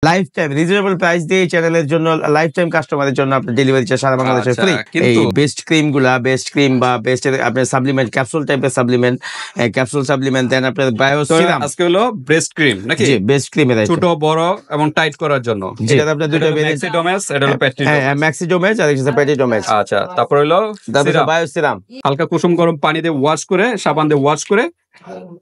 Life time reasonable price দিয়ে এই চ্যানেলের জন্য লাইফ টাইম কাস্টমারের জন্য আপনার ডেলিভারি চার্জ সারা বাংলাদেশে ফ্রি। এই বেস্ট ক্রিম গুলা, বেস্ট ক্রিম বা বেস্ট আপনার সাপ্লিমেন্ট, ক্যাপসুল টাইপের সাপ্লিমেন্ট, ক্যাপসুল সাপ্লিমেন্ট দেন আপনার বায়ো সিরাম। আজকে হলো বেস্ট ক্রিম নাকি? জি, বেস্ট ক্রিম এর ছোট বড় এবং টাইট করার জন্য। এটা আপনার দুটো ভেরিয়েন্ট, ম্যাক্সিডোমেস, এটা হলো পেটিডোমেস। হ্যাঁ, ম্যাক্সিডোমেস আর এটা পেটিডোমেস। আচ্ছা, তারপর হলো বায়ো সিরাম। হালকা কুসুম গরম পানি দিয়ে ওয়াশ করে, সাবান দিয়ে ওয়াশ করে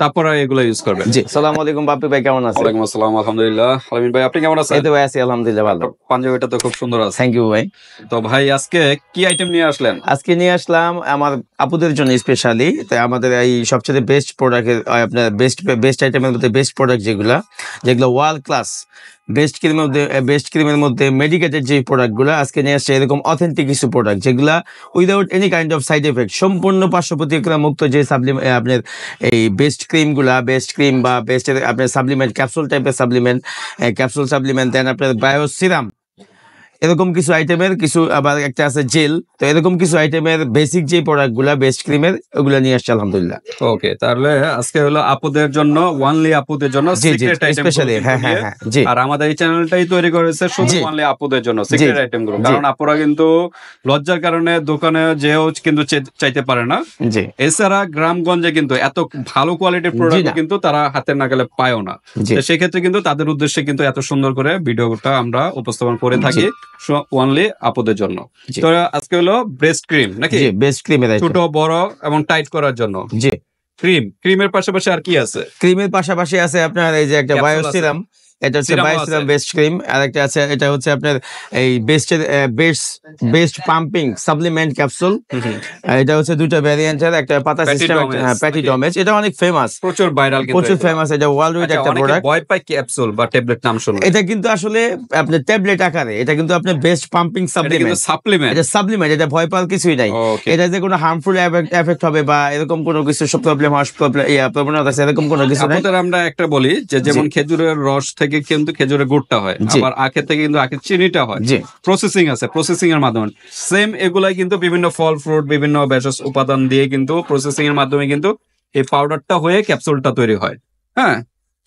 তারপরে এগুলো ইউজ করবেন। জি, আসসালামু আলাইকুম বাপ্পি ভাই, কেমন আছেন? ওয়ালাইকুম আসসালাম, আলহামদুলিল্লাহ। আলামিন ভাই, আপনি কেমন আছেন? এই তো ভাই আছি আলহামদুলিল্লাহ ভালো। পাঞ্জাবিটা তো খুব সুন্দর আছে। থ্যাংক ইউ ভাই। তো ভাই আজকে কি আইটেম নিয়ে আসলেন? আজকে নিয়ে আসলাম আমার আপুদের জন্য স্পেশালি। তাই আমাদের এই সবচেয়ে বেস্ট প্রোডাক্টের আপনার বেস্ট আইটেমের মধ্যে বেস্ট প্রোডাক্ট যেগুলো ওয়ার্ল্ড ক্লাস বেস্ট ক্রিমের মধ্যে মেডিকেটেড যে প্রোডাক্টগুলো আজকে নিয়ে আসছে, এরকম অথেন্টিক কিছু প্রোডাক্ট যেগুলা without any kind of side effect, সম্পূর্ণ পার্শ্ব প্রতিক্রিয়া মুক্ত যে আপনার এই বেস্ট ক্রিম বা বেস্ট আপনার সাপ্লিমেন্ট, ক্যাপসুল টাইপের সাপ্লিমেন্ট দেন আপনার বায়ো সিরাম, এরকম কিছু আইটেমের কিছু, আবার একটা আছে জেল। তো এরকম কিছু আইটেমের বেসিক যে প্রোডাক্টগুলা বেস্ট ক্রিমের, ওগুলা নিয়ে আসছে আলহামদুলিল্লাহ। ওকে, তাহলে আজকে হলো আপুদের জন্য, ওনলি আপুদের জন্য সিক্রেট আইটেম স্পেশালি। হ্যাঁ, আর আমাদের এই চ্যানেলটাই তৈরি করেছে শুধু ওনলি আপুদের জন্য সিক্রেট আইটেম গুলো, কারণ আপুরা কিন্তু লজ্জার কারণে দোকানে যেও কিন্তু চাইতে পারে না। এছাড়া গ্রামগঞ্জে কিন্তু এত ভালো কোয়ালিটির প্রোডাক্ট কিন্তু তারা হাতের নাগালে পায়ও না। সেক্ষেত্রে কিন্তু তাদের উদ্দেশ্যে কিন্তু এত সুন্দর করে ভিডিওটা আমরা উপস্থাপন করে থাকি ওনলি আপুদের জন্য। তো আজকে হলো বেস্ট ক্রিম নাকি? বেস্ট ক্রিম এর ছোট বড় এবং টাইট করার জন্য। জি, ক্রিমের পাশাপাশি আর কি আছে? ক্রিমের পাশাপাশি আছে আপনার এই যে একটা বায়ো সিরাম, এটা হচ্ছে বায়ো সিরাম বেস্ট ক্রিম। আর একটা আছে, এটা হচ্ছে আপনার এই বেস্ট পাম্পিং সাপ্লিমেন্ট ক্যাপসুল। এটা হচ্ছে দুটো ভ্যারিয়েন্টের, একটা পাতা সিস্টেম, পেটিডোমেস। এটা অনেক ফেমাস, প্রচুর ভাইরাল, প্রচুর ফেমাস। এটা ওয়ার্ল্ড ওয়াইড একটা প্রোডাক্ট। ভয় পায় ক্যাপসুল বা ট্যাবলেট নাম শুনলে। এটা কিন্তু আসলে আপনার ট্যাবলেট আকারে, এটা কিন্তু আপনার বেস্ট পাম্পিং সাপ্লিমেন্ট। এটা সাপ্লিমেন্ট, এটা ভয় পাওয়ার কিছুই নাই। এটা যে কোনো হার্মফুল এফেক্ট হবে বা এরকম কোনো কিছু প্রবলেম আছে এরকম কোনো কিছু নাই। আমরা একটা বলি যে যেমন খেজুরের রস থেকে কিন্তু খেজুরের গুড়টা হয়, আবার আখের থেকে কিন্তু আখের চিনিটা হয়। প্রসেসিং আছে, প্রসেসিং এর মাধ্যমে সেম এগুলাই কিন্তু বিভিন্ন ফল ফ্রুট, বিভিন্ন ভেষজ উপাদান দিয়ে কিন্তু প্রসেসিং এর মাধ্যমে কিন্তু এই পাউডারটা হয়ে ক্যাপসুলটা তৈরি হয়। হ্যাঁ,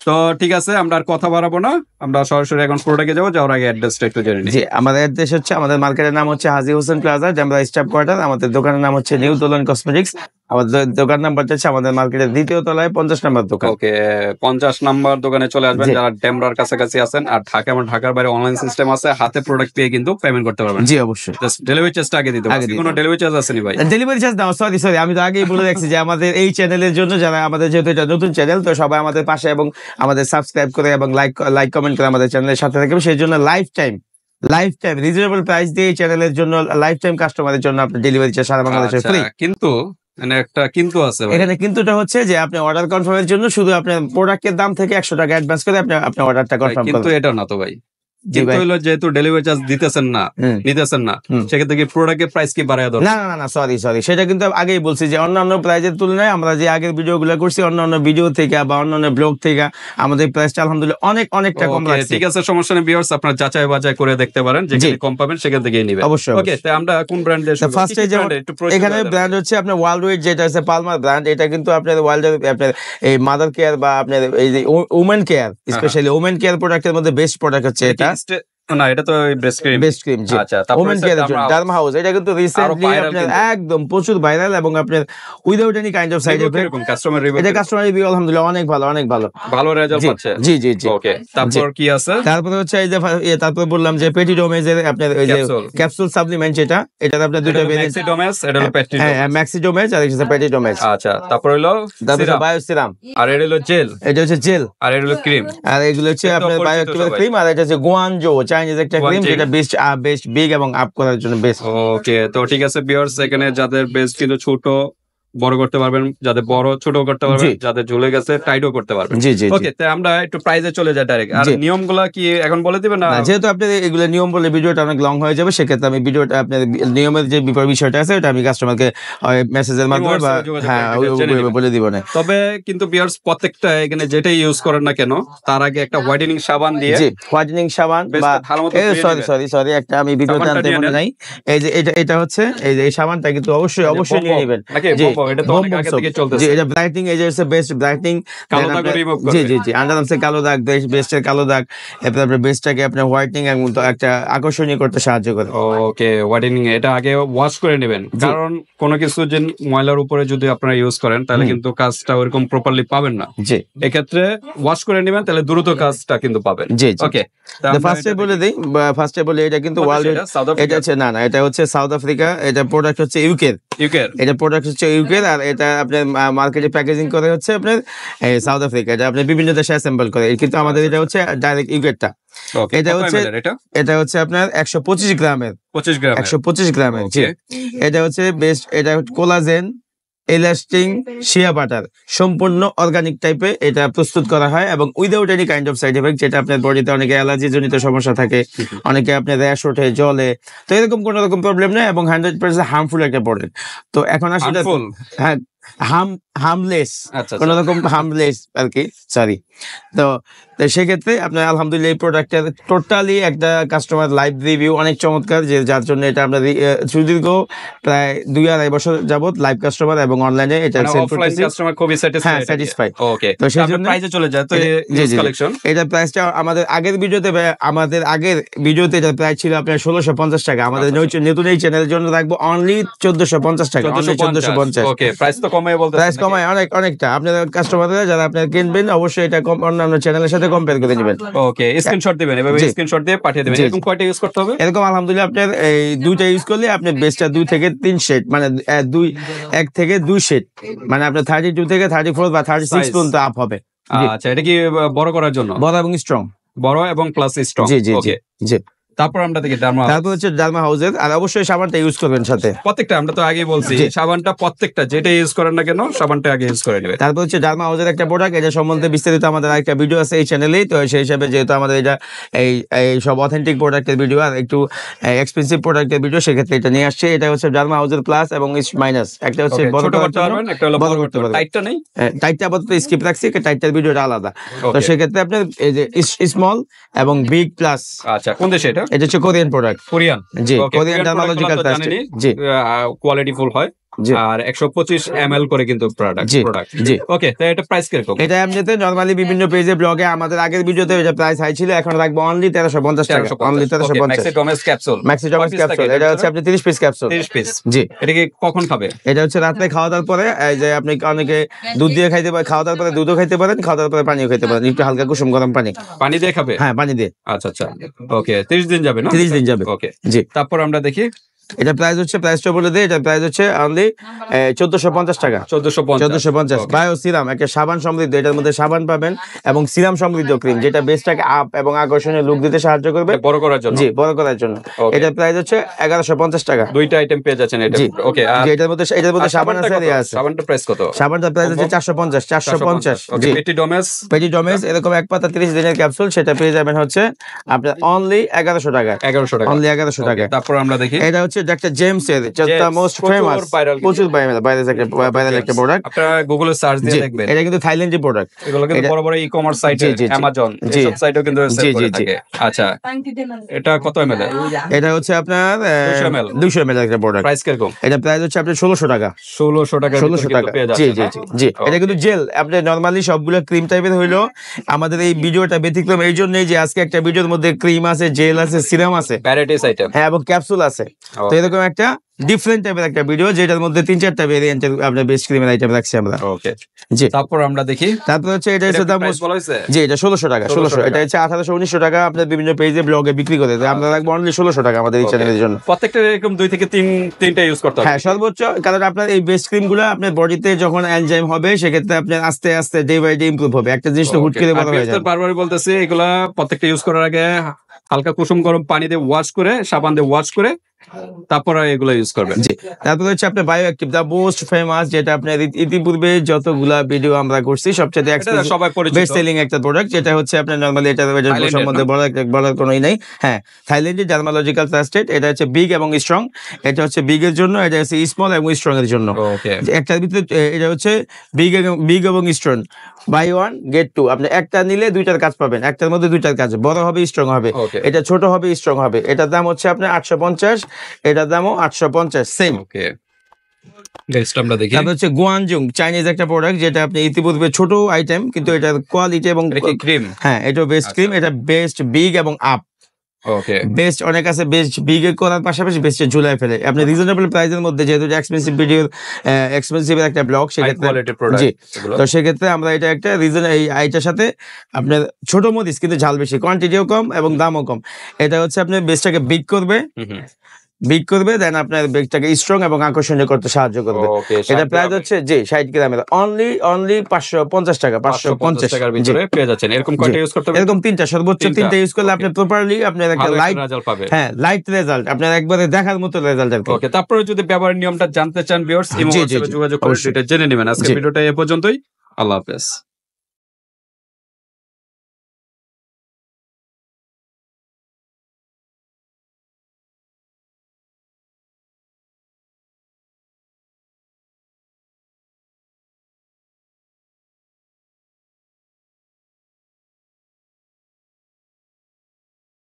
তো ঠিক আছে, আমরা আর কথা বাড়াবো না, আমরা সরাসরি এখন প্রোডাক্টে যাবো। যাওয়ার আগে অ্যাড্রেসটা একটু জেনে নিই। জি, আমাদের অ্যাড্রেস হচ্ছে, আমাদের মার্কেটের নাম হচ্ছে হাজী হোসেন প্লাজা, জামরা স্টাফ কোয়ার্টার। আমাদের দোকানের নাম হচ্ছে নিউ দোলন কসমেটিক্স। আমাদের দোকান নাম্বারটা হচ্ছে আমাদের মার্কেটের দ্বিতীয় তলায় 50 নম্বর দোকান। ওকে, 50 নম্বর দোকানে চলে আসবেন যারা ডেমরার কাছাকাছি আছেন। আর ঢাকা এবং ঢাকার বাইরে অনলাইন সিস্টেম আছে, হাতে প্রোডাক্ট পেয়ে কিন্তু পেমেন্ট করতে পারবেন। জি অবশ্যই, জাস্ট ডেলিভারি চার্জটা আগে দিতে হবে। কোনো ডেলিভারি চার্জ আছে নি ভাই? ডেলিভারি চার্জ দাও, সরি আমি তো আগেই বলে রাখছি যে আমাদের এই চ্যানেলের জন্য, যারা আমাদের যেহেতু এটা নতুন চ্যানেল, তো সবাই আমাদের পাশে এবং আমাদের সাবস্ক্রাইব করে এবং লাইক কমেন্ট করে আমাদের চ্যানেলের সাথে থাকবে। সেই জন্য লাইফ টাইম রিজনেবল প্রাইস দিয়ে এই চ্যানেলের জন্য লাইফ টাইম কাস্টমারের জন্য আপনার ডেলিভারি চার্জ সারা বাংলাদেশে ফ্রি। কিন্তু একটা কিন্তু আছে এখানে, কিন্তুটা হচ্ছে যে আপনি অর্ডার কনফার্মের জন্য শুধু আপনার প্রোডাক্টের দাম থেকে 100 টাকা অ্যাডভান্স করে আপনি অর্ডারটা কনফার্ম করবেন। কিন্তু এটা না তো ভাই, কিন্তু হলো যেহেতু ডেলিভারি চার্জ নিতেছেন না, সেক্ষেত্রে কি প্রোডাক্টের প্রাইস কি বাড়ায় দেন? না, সরি সেটা কিন্তু আগেই বলছি যে অন্যান্য প্রাইজের তুলনায় আমরা যে আগের ভিডিওগুলো করছি, অন্যান্য ভিডিও থেকে বা অন্যান্য ব্লগ থেকে আমাদের প্রাইসটা আলহামদুলিল্লাহ অনেকটা কম লাগছে। ঠিক আছে, সমস্যা নেই ভিউয়ার্স, আপনারা যাচাই বাছাই করে দেখতে পারেন, যেখানে কম পাবেন সেখান থেকেই নেবেন অবশ্যই। ওকে, তো আমরা কোন ব্র্যান্ডের ফার্স্ট এখানে ব্র্যান্ড হচ্ছে আপনার ওয়ার্ল্ড ওয়াইড, যেটা আছে পালমার ব্র্যান্ড। এটা কিন্তু আপনার ওয়ার্ল্ডের আপনার এই মাদার কেয়ার বা আপনার এই যে women care, specially women care প্রোডাক্টের মধ্যে বেস্ট প্রোডাক্ট হচ্ছে এটা। না, এটা তো বেস্ট ক্রিম। জি, আচ্ছা, ওমেন কেয়ারের জন্য ডার্মা হাউস। এটা কিন্তু রিসেন্টলি আপনার একদম প্রচুর ভাইরাল এবং আপনার without any kind of side effect. Customer review, এটা কাস্টমার রিভিউ আলহামদুলিল্লাহ অনেক ভালো রেজাল্ট পাচ্ছে। জি। ওকে, তারপর কি আছে? তারপরে হচ্ছে এই যে তারপর বললাম যে পেটিডোমেজের আপনার এই যে ক্যাপসুল সাপ্লিমেন্ট, এটা আপনার দুটো ভেরিয়েন্ট, ম্যাক্সিডোমেস, এটা হলো পেটিডোমেস। হ্যাঁ, ম্যাক্সিডোমেস আর এটা পেটিডোমেস। আচ্ছা, তারপর হলো বায়ো সিরাম, আর এটা হলো জেল। এটা হচ্ছে জেল, আর এটা হলো ক্রিম। আর এগুলো হচ্ছে আপনার বায়ো ক্রিম। আর এটা হচ্ছে গুয়ানজো, চাইনিজ একটা ক্রিম, যেটা বেস্ট বিগ এবং আপ করার জন্য বেস্ট। ওকে, তো ঠিক আছে ভিউয়ার্স, এখানে যাদের বেস্ট কিন্তু ছোট বড় করতে পারবেন, যাদের বড় ছোট করতে পারবেন, যাদের ঝুলে গেছে টাইটও করতে পারবেন। ওকে, তো আমরা একটু প্রাইসে চলে যাই ডাইরেক্ট। আর নিয়মগুলো কি এখন বলে দিবেন না? যেহেতু আপনি এগুলো নিয়ম বলে ভিডিওটা অনেক লং হয়ে যাবে, সেক্ষেত্রে আমি ভিডিওটা আপনার নিয়মের যে বিষয়টা আছে ওটা আমি কাস্টমারকে মেসেজের মাধ্যমে বা বলে দিব না। তবে কিন্তু ভিউয়ার্স, প্রত্যেকটা এখানে যেটাই ইউজ করেন না কেন, তার আগে একটা হোয়াইটেনিং সাবান দিয়ে, হোয়াইটেনিং সাবান বা সরি একটা আমি ভিডিওতে আনতে মনে নাই। এই যে এটা হচ্ছে এই যে এই সাবানটা কিন্তু অবশ্যই নিয়ে নেবেন। সম্ভব? এটা তো অনেক আগে থেকে চলতেছে। জি, এটা ব্রাইটনিং, এই যে হচ্ছে বেস্ট ব্রাইটনিং, কালো দাগ রিমুভ করে। জি জি জি, আন্ডার আর্মসের কালো দাগ, বেস্টের কালো দাগ, এরপর আপনার বেস্টটাকে আপনার হোয়াইটনিং এবং একটা আকর্ষণীয় করতে সাহায্য করে। ওকে, হোয়াইটেনিং এটা আগে ওয়াশ করে নেবেন, কারণ কোনো কিছু যে ময়লার উপরে যদি আপনারা ইউজ করেন তাহলে কিন্তু কাজটা ওরকম প্রপারলি পাবেন না। জি, এক্ষেত্রে ওয়াশ করে নেবেন, তাহলে দ্রুত কাজটা কিন্তু পাবেন। জি জি। ওকে, ফার্স্টে বলে দিই, ফার্স্টে বলে এটা কিন্তু ওয়ার্ল্ড, এটা হচ্ছে না না, এটা হচ্ছে সাউথ আফ্রিকা, এটা প্রোডাক্ট হচ্ছে ইউকে, এটা প্রোডাক্ট হচ্ছে ইউকে, আর এটা আপনার মার্কেটে প্যাকেজিং করে হচ্ছে আপনার সাউথ আফ্রিকা, এটা আপনার বিভিন্ন দেশে অ্যাসেম্বল করে, কিন্তু আমাদের এটা হচ্ছে ডাইরেক্ট ইউকেটটা। এটা হচ্ছে আপনার 125 গ্রামের, 125 গ্রামের। জি, এটা হচ্ছে বেস্ট, এটা কোলাজেন এলাস্টিং শিয়া বাটার, সম্পূর্ণ অর্গানিক টাইপে এটা প্রস্তুত করা হয় এবং without any kind of side effect, যেটা আপনার বডিতে অনেকে অ্যালার্জি জনিত সমস্যা থাকে, অনেকে আপনার র্যাশ ওঠে, জলে, তো এরকম কোনো রকম প্রবলেম নেই এবং 100% হার্মফুল একটা প্রোডাক্ট। তো এখন আসলে হ্যাঁ, হার্মলেস, কোন রকম হার্মলেস আর কি, সরি। তো সেক্ষেত্রে আপনার আলহামদুলিল্লাহ এই প্রোডাক্টের টোটালি একটা কাস্টমার লাইভ রিভিউ অনেক চমৎকার, যে যার জন্য এটা আমরা সুদীর্ঘ প্রায় 2-2.5 বছর যাবত লাইভ কাস্টমার এবং অনলাইনে এটা সেল করতেছি, খুবই স্যাটিসফাইড। ওকে, তো সেই জন্য প্রাইসে চলে যায়। তো এই কালেকশন, এটা প্রাইসটা আমাদের আগের ভিডিওতে এটা প্রাইস ছিল আপনার 1650 টাকা, আমাদের নতুন এই চ্যানেলের জন্য রাখবো অনলি 1450 টাকা, 1450। ওকে, প্রাইস তো কমায় বলতে, প্রাইস কমায় অনেকটা, আপনাদের কাস্টমাররা যারা আপনারা কিনবেন অবশ্যই এটা অন্যান্য চ্যানেলের সাথে কম্পেয়ার করে নেবেন। ওকে, স্ক্রিনশট দিবেন, এভাবে স্ক্রিনশট দিয়ে পাঠিয়ে দিবেন। এরকম কয়টা ইউজ করতে হবে? এরকম আলহামদুলিল্লাহ আপনার এই দুইটা ইউজ করলে আপনি বেস্টটা 2 থেকে 3 শেড, মানে 1 থেকে 2 শেড, মানে আপনার 32 থেকে 34 বা 36 পর্যন্ত আপ হবে। আচ্ছা, এটা কি বড় করার জন্য? বড় এবং স্ট্রং, বড় এবং প্লাস স্ট্রং। জি জি জি। তারপর আমরা দেখি তারপর হচ্ছে ডার্মা হাউসের, আর অবশ্যই সাবানটা ইউজ করবেন সাথে, প্রত্যেকটা, আমরা তো আগেই বলছি সাবানটা প্রত্যেকটা যেটা ইউজ করেন না কেন সাবানটা আগে ইউজ করে নেবেন। তারপর হচ্ছে ডার্মা হাউসের একটা প্রোডাক্ট, এটা সম্বন্ধে বিস্তারিত আমাদের আরেকটা ভিডিও আছে এই চ্যানেলেই, তো সেই হিসাবে যেহেতু আমাদের এটা এই সব অথেন্টিক প্রোডাক্টের ভিডিও আর একটু এক্সপেন্সিভ প্রোডাক্টের ভিডিও, সেক্ষেত্রে এটা নিয়ে আসছে। এটা হচ্ছে ডার্মা হাউসের প্লাস এবং মাইনাস, একটা হচ্ছে বড় করতে পারবেন, একটা হলো বড় করতে পারবেন। টাইটটা নেই, টাইটটা আপাতত স্কিপ রাখছি, টাইটটার ভিডিওটা আলাদা। তো সেক্ষেত্রে আপনার এই যে স্মল এবং বিগ প্লাস। আচ্ছা, কোন দেশে এটা? এটা হচ্ছে কোরিয়ান প্রোডাক্ট, কোরিয়ান, জি, কোরিয়ান ডার্মালজিক্যাল প্লাস্ট, জি, কোয়ালিটি ফুল হয়, আর 125 ml করে কিন্তু প্রোডাক্ট। জি, ওকে, তো এটা প্রাইস কিরকম? এটা এমনিতে নরমালি বিভিন্ন পেজে ব্লগে আমাদের আগের ভিডিওতে এটা প্রাইস হাই ছিল, এখন রাখবো অনলি 1350 টাকা, অনলি 1350। ম্যাক্সিডোমাস ক্যাপসুল, এটা হচ্ছে আপনি 30 পিস ক্যাপসুল, 30 পিস। জি, এটা কি কখন খাবে? এটা হচ্ছে রাতে খাওয়া দাওয়ার পরে, এই যে আপনি অনেকে দুধ দিয়ে খাইতে পারেন, খাওয়া দাওয়ার পরে দুধও খাইতে পারেন, খাওয়া দাওয়ার পরে পানিও খেতে পারেন, একটু হালকা কুসুম গরম পানি দিয়ে খাবে। হ্যাঁ, পানি দিয়ে। আচ্ছা আচ্ছা, ওকে, 30 দিন যাবে না? 30 দিন যাবে। ওকে, জি। তারপর আমরা দেখি এটা প্রাইসটা বলে দিই, এটা প্রাইস হচ্ছে অনলি 1450 টাকা, 1450। বায়ো সিরাম, একটা সাবান সমৃদ্ধ, এটার মধ্যে সাবান পাবেন এবং সিরাম সমৃদ্ধ ক্রিম, যেটা বেস্টটাকে আপ এবং আকর্ষণীয় লুক দিতে সাহায্য করবে, বড় করার জন্য। জি, বড় করার জন্য। এটার প্রাইস হচ্ছে 1150 টাকা। দুইটা আইটেম পেয়ে যাচ্ছেন এটা। ওকে, আর এটার মধ্যে সাবান আছে, সাবানটা প্রাইস কত? সাবানটা প্রাইস হচ্ছে 450। জি, পেটিডোমেস এরকম এক পাতা 30 দিনের ক্যাপসুল, সেটা পেয়ে যাবেন হচ্ছে আপনার অনলি 1100 টাকা, অনলি 1100 টাকা। তারপর আমরা দেখি, এটা হচ্ছে ডক্টর জেমস এর যেটা মোস্ট ফেমাস, প্রচুর ভাইরাল একটা প্রোডাক্ট, আপনারা গুগলে সার্চ দিয়ে দেখবেন। এটা কিন্তু থাইল্যান্ডের প্রোডাক্ট, এগুলো কিন্তু বড় বড় ই-কমার্স সাইটে, অ্যামাজন এইসব সাইটেও কিন্তু সেল করে থাকে। আচ্ছা, এটা কত ml? এটা হচ্ছে আপনার 200 ml একটা প্রোডাক্ট। প্রাইস কিরকম? এটা প্রাইস হচ্ছে আপনার 1600 টাকা, 1600 টাকা। জি জি জি। এটা কিন্তু জেল, আপনি নরমালি সবগুলো ক্রিম টাইপের হইলো, আমাদের এই ভিডিওটা ব্যতিক্রম এই জন্যই যে আজকে একটা ভিডিওর মধ্যে ক্রিম আছে, জেল আছে, সিরাম আছে, ভ্যারাইটিস আইটেম, হ্যাঁ, এবং ক্যাপসুল আছে। তো এরকম একটা ডিফারেন্ট টাইপের একটা ভিডিও, যেটার মধ্যে 3-4টা ভেরিয়েন্টের আপনার বেস্ট ক্রিমের আইটেম রাখছি আমরা। ওকে, জি। তারপর আমরা দেখি, তারপর হচ্ছে এটা হচ্ছে দাম, জি, এটা 1600 টাকা, 1600। এটা হচ্ছে 1800-1900 টাকা আপনার বিভিন্ন পেজে ব্লগে বিক্রি করে, আমরা রাখবো অনলি 1600 টাকা আমাদের এই চ্যানেলের জন্য। প্রত্যেকটা এরকম 2 থেকে 3টা ইউজ করতে হবে, হ্যাঁ, সর্বোচ্চ, কারণ আপনার এই বেস্ট ক্রিমগুলো আপনার বডিতে যখন এনজাইম হবে, সেক্ষেত্রে আপনার আস্তে আস্তে ডে বাই ডে ইমপ্রুভ হবে, একটা জিনিস তো হুট করে বড় হয়ে যায়। বারবার বলতেছি, এগুলা প্রত্যেকটা ইউজ করার আগে হালকা কুসুম গরম পানি দিয়ে ওয়াশ করে, সাবান দিয়ে ওয়াশ করে তারপরে এগুলো ইউজ করবেন। জি, তারপর হচ্ছে আপনার bio active, the most famous, যেটা আপনার ইতিপূর্বে যতগুলা ভিডিও আমরা করছি সবচেয়ে সবাই পরিচিত বেস্ট সেলিং একটা প্রোডাক্ট, যেটা হচ্ছে আপনার নরমালি এটা সম্বন্ধে বলার কোনোই নাই। হ্যাঁ, থাইল্যান্ডের ডার্মালজিক্যাল প্লাস্টেড, এটা হচ্ছে বিগ এবং স্ট্রং, এটা হচ্ছে বিগ এর জন্য, এটা হচ্ছে স্মল এবং স্ট্রং এর জন্য। একটার ভিতরে এটা হচ্ছে বিগ এবং স্ট্রং, বাই 1 গেট 2, আপনি একটা নিলে 2টার কাজ পাবেন, একটার মধ্যে 2টার কাজ, বড় হবে, স্ট্রং হবে, এটা ছোট হবে, স্ট্রং হবে। এটার দাম হচ্ছে আপনার 850, এটার দামও 850 সেম। ওকে, নেক্সট আমরা দেখি। তারপর হচ্ছে গুয়ানজুং, চাইনিজ একটা প্রোডাক্ট, যেটা আপনি ইতিপূর্বে ছোট আইটেম, কিন্তু এটার কোয়ালিটি এবং ক্রিম, হ্যাঁ এটা বেস্ট ক্রিম, এটা বেস্ট বিগ এবং আপ। ওকে, বেস্ট অনেক আছে, বেস্ট বিগ এর করার পাশাপাশি বেস্টে ঝুলাই ফেলে আপনি রিজনেবল প্রাইসের মধ্যে, যেহেতু এক্সপেন্সিভ ভিডিও এক্সপেন্সিভ একটা ব্লগ, সেক্ষেত্রে জি, তো সেক্ষেত্রে আমরা এটা একটা রিজন এই আইটার সাথে আপনার ছোট মরিচ কিন্তু ঝাল বেশি, কোয়ান্টিটিও কম এবং দামও কম। এটা হচ্ছে আপনার বেস্টটাকে বিগ করবে, দেন আপনার বেগটাকে স্ট্রং এবং আকর্ষণীয় করতে সাহায্য করবে। এটা প্রাইস হচ্ছে জি 60 গ্রামের অনলি 550 টাকা, 550 টাকার ভিতরে পেয়ে যাচ্ছেন। এরকম কয়টা ইউজ করতে হবে? এরকম তিনটা, সর্বোচ্চ তিনটা ইউজ করলে আপনি প্রপারলি আপনার একটা লাইট রেজাল্ট পাবে। হ্যাঁ, লাইট রেজাল্ট, আপনার একবারে দেখার মতো রেজাল্ট আর কি। ওকে, তারপরে যদি ব্যবহারের নিয়মটা জানতে চান ভিউয়ার্স, ইমো হোয়াটসঅ্যাপে যোগাযোগ করে সেটা জেনে নেবেন। আজকে ভিডিওটা এই পর্যন্তই। আল্লাহ হাফেজ।